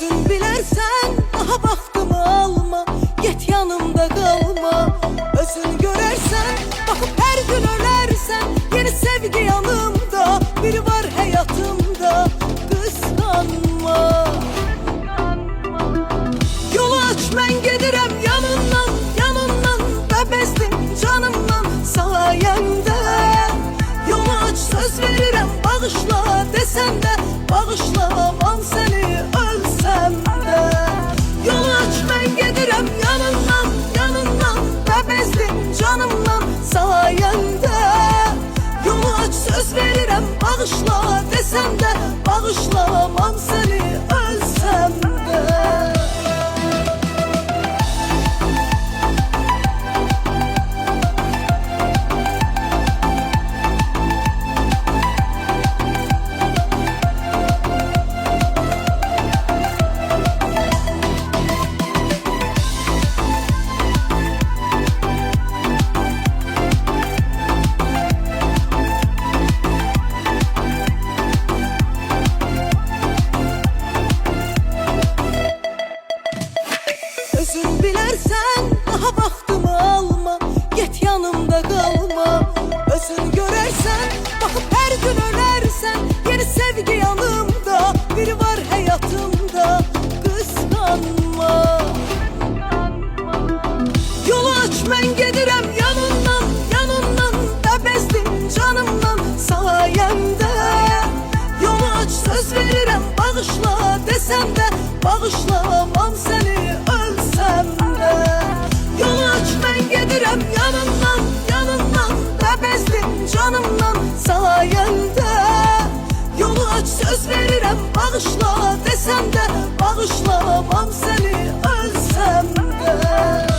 Özün bilərsən, daha vaxtımı alma, get yanımda qalma. Özün görərsən, baxıb hər gün ölərsən, yeni sevgi yanımda, biri var həyatımda, qısqanma. Yolu aç, mən gedirəm yanından, yanından, bəbəzdim canımdan sayəndə. Yolu aç, söz verirəm, bağışla desən də, bağışlamam səni ölsəm də. Yolu aç, mən gedirəm yanından, yanından, bəbəzdim canımdan sayəndə. Yolu aç, söz verirəm, bağışla desən də, bağışlamam səni ölsəm də. Özün bilərsən, daha vaxtımı alma, get yanımda qalma. Özün görərsən, baxıb hər gün ölərsən, yeni sevgi yanımda, biri var həyatımda, qısqanma. Yolu aç, mən gedirəm yanından, yanından, bəbəzdim canımdan sayəndə. Yolu aç, söz verirəm, bağışla desən də, bağışlamam səni ölsəm də. Yolu aç, mən gedirəm yanından, yanından, bəbəzdim canımdan sayəndə. Yolu aç, söz verirəm, bağışla desən də, bağışlamam səni ölsəm də.